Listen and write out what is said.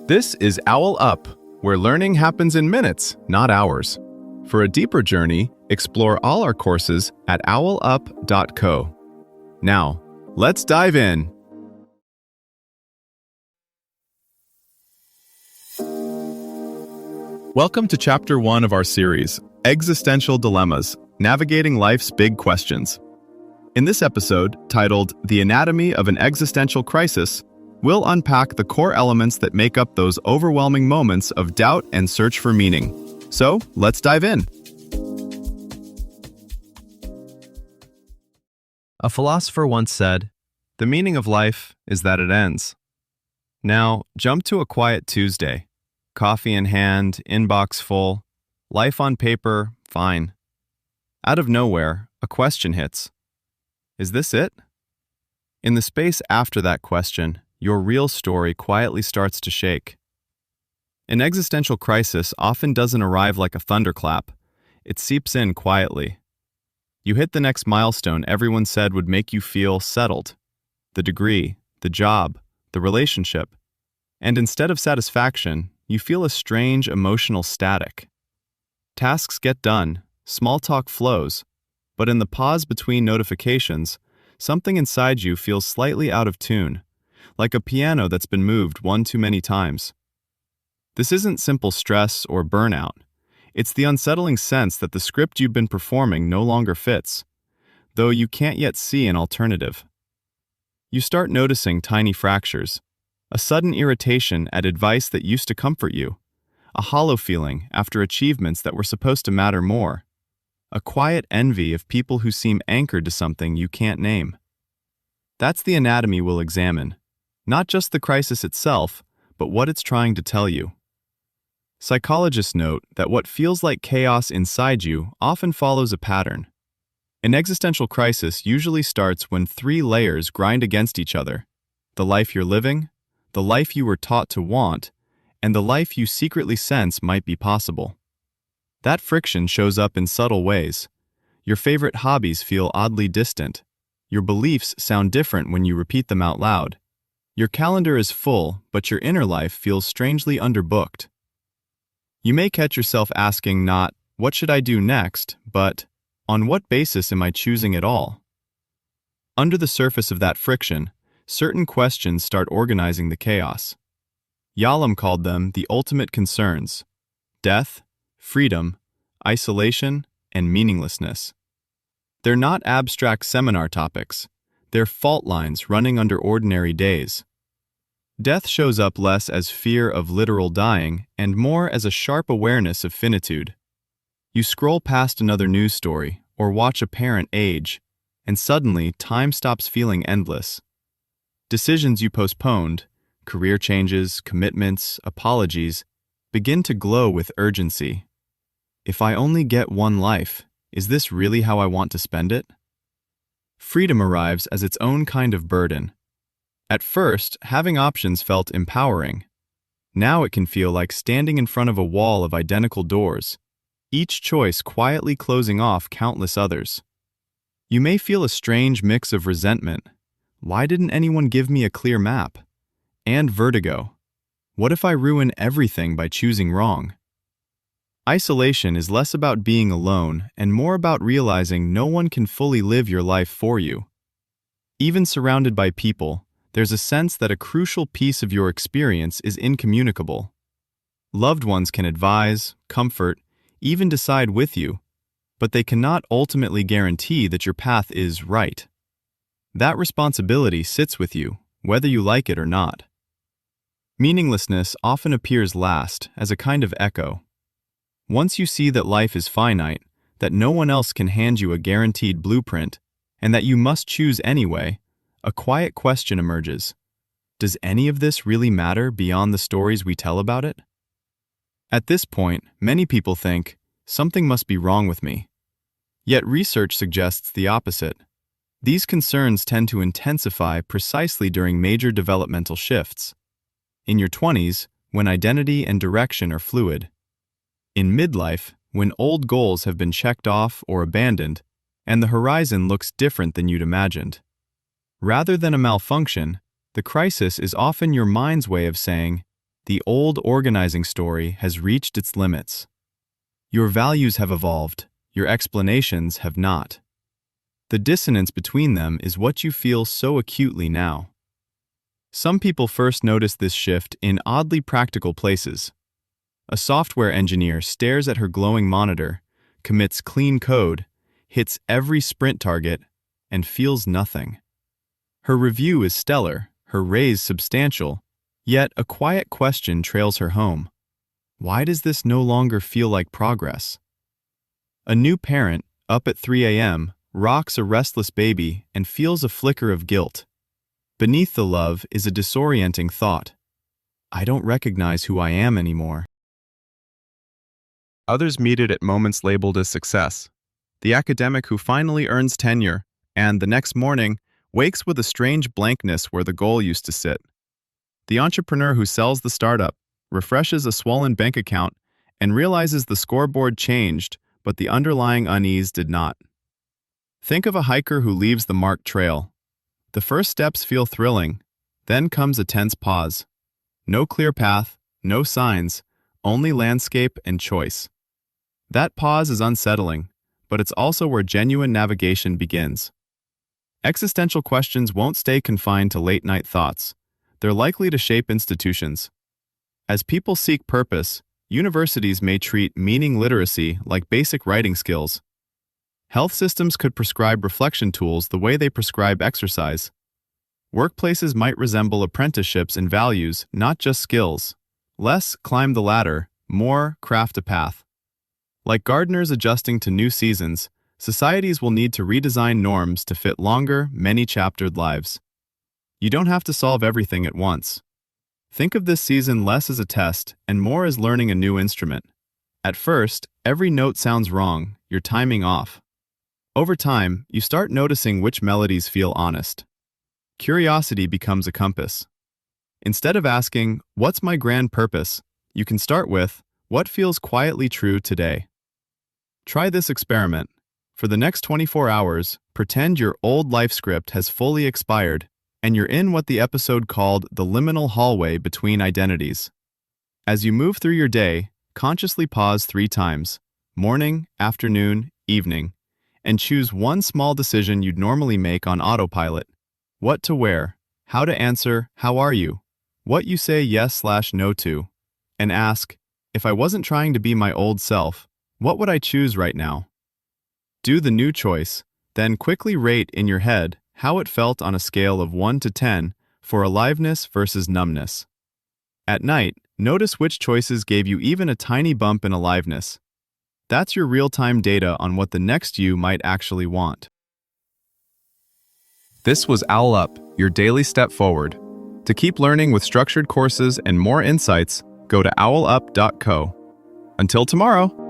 This is OwlUp, where learning happens in minutes, not hours. For a deeper journey, explore all our courses at owlup.co. Now, let's dive in. Welcome to Chapter 1 of our series, Existential Dilemmas, Navigating Life's Big Questions. In this episode, titled The Anatomy of an Existential Crisis, we'll unpack the core elements that make up those overwhelming moments of doubt and search for meaning. So, let's dive in. A philosopher once said, "The meaning of life is that it ends." Now, jump to a quiet Tuesday. Coffee in hand, inbox full, life on paper, fine. Out of nowhere, a question hits. Is this it? In the space after that question, your real story quietly starts to shake. An existential crisis often doesn't arrive like a thunderclap. It seeps in quietly. You hit the next milestone everyone said would make you feel settled. The degree, the job, the relationship. And instead of satisfaction, you feel a strange emotional static. Tasks get done, small talk flows, but in the pause between notifications, something inside you feels slightly out of tune, like a piano that's been moved one too many times. This isn't simple stress or burnout. It's the unsettling sense that the script you've been performing no longer fits, though you can't yet see an alternative. You start noticing tiny fractures, a sudden irritation at advice that used to comfort you, a hollow feeling after achievements that were supposed to matter more, a quiet envy of people who seem anchored to something you can't name. That's the anatomy we'll examine, not just the crisis itself, but what it's trying to tell you. Psychologists note that what feels like chaos inside you often follows a pattern. An existential crisis usually starts when three layers grind against each other: the life you're living, the life you were taught to want, and the life you secretly sense might be possible. That friction shows up in subtle ways. Your favorite hobbies feel oddly distant. Your beliefs sound different when you repeat them out loud. Your calendar is full, but your inner life feels strangely underbooked. You may catch yourself asking not, "What should I do next?" but, "On what basis am I choosing it all?" Under the surface of that friction, certain questions start organizing the chaos. Yalom called them the ultimate concerns: death, freedom, isolation, and meaninglessness. They're not abstract seminar topics. They're fault lines running under ordinary days. Death shows up less as fear of literal dying and more as a sharp awareness of finitude. You scroll past another news story or watch a parent age, and suddenly time stops feeling endless. Decisions you postponed, career changes, commitments, apologies, begin to glow with urgency. If I only get one life, is this really how I want to spend it? Freedom arrives as its own kind of burden. At first, having options felt empowering. Now it can feel like standing in front of a wall of identical doors, each choice quietly closing off countless others. You may feel a strange mix of resentment. Why didn't anyone give me a clear map? And vertigo. What if I ruin everything by choosing wrong? Isolation is less about being alone and more about realizing no one can fully live your life for you. Even surrounded by people, there's a sense that a crucial piece of your experience is incommunicable. Loved ones can advise, comfort, even decide with you, but they cannot ultimately guarantee that your path is right. That responsibility sits with you, whether you like it or not. Meaninglessness often appears last as a kind of echo. Once you see that life is finite, that no one else can hand you a guaranteed blueprint, and that you must choose anyway, a quiet question emerges. Does any of this really matter beyond the stories we tell about it? At this point, many people think, something must be wrong with me. Yet research suggests the opposite. These concerns tend to intensify precisely during major developmental shifts. In your 20s, when identity and direction are fluid. In midlife, when old goals have been checked off or abandoned, and the horizon looks different than you'd imagined. Rather than a malfunction, the crisis is often your mind's way of saying, The old organizing story has reached its limits. Your values have evolved, your explanations have not. The dissonance between them is what you feel so acutely now. Some people first notice this shift in oddly practical places. A software engineer stares at her glowing monitor, commits clean code, hits every sprint target, and feels nothing. Her review is stellar, her raise substantial, yet a quiet question trails her home. Why does this no longer feel like progress? A new parent, up at 3 a.m., rocks a restless baby and feels a flicker of guilt. Beneath the love is a disorienting thought. I don't recognize who I am anymore. Others meet it at moments labeled as success. The academic who finally earns tenure, and the next morning, wakes with a strange blankness where the goal used to sit. The entrepreneur who sells the startup, refreshes a swollen bank account, and realizes the scoreboard changed, but the underlying unease did not. Think of a hiker who leaves the marked trail. The first steps feel thrilling, then comes a tense pause. No clear path, no signs, only landscape and choice. That pause is unsettling, but it's also where genuine navigation begins. Existential questions won't stay confined to late-night thoughts. They're likely to shape institutions. As people seek purpose, universities may treat meaning literacy like basic writing skills. Health systems could prescribe reflection tools the way they prescribe exercise. Workplaces might resemble apprenticeships in values, not just skills. Less climb the ladder, more craft a path. Like gardeners adjusting to new seasons, societies will need to redesign norms to fit longer, many-chaptered lives. You don't have to solve everything at once. Think of this season less as a test and more as learning a new instrument. At first, every note sounds wrong, your timing off. Over time, you start noticing which melodies feel honest. Curiosity becomes a compass. Instead of asking, "What's my grand purpose?" you can start with, "What feels quietly true today?" Try this experiment. For the next 24 hours, pretend your old life script has fully expired, and you're in what the episode called the liminal hallway between identities. As you move through your day, consciously pause 3 times, morning, afternoon, evening, and choose one small decision you'd normally make on autopilot. What to wear, how to answer, how are you, what you say yes/no to, and ask, if I wasn't trying to be my old self, what would I choose right now? Do the new choice, then quickly rate in your head how it felt on a scale of 1 to 10 for aliveness versus numbness. At night, notice which choices gave you even a tiny bump in aliveness. That's your real-time data on what the next you might actually want. This was OwlUp, your daily step forward. To keep learning with structured courses and more insights, go to owlup.co. Until tomorrow!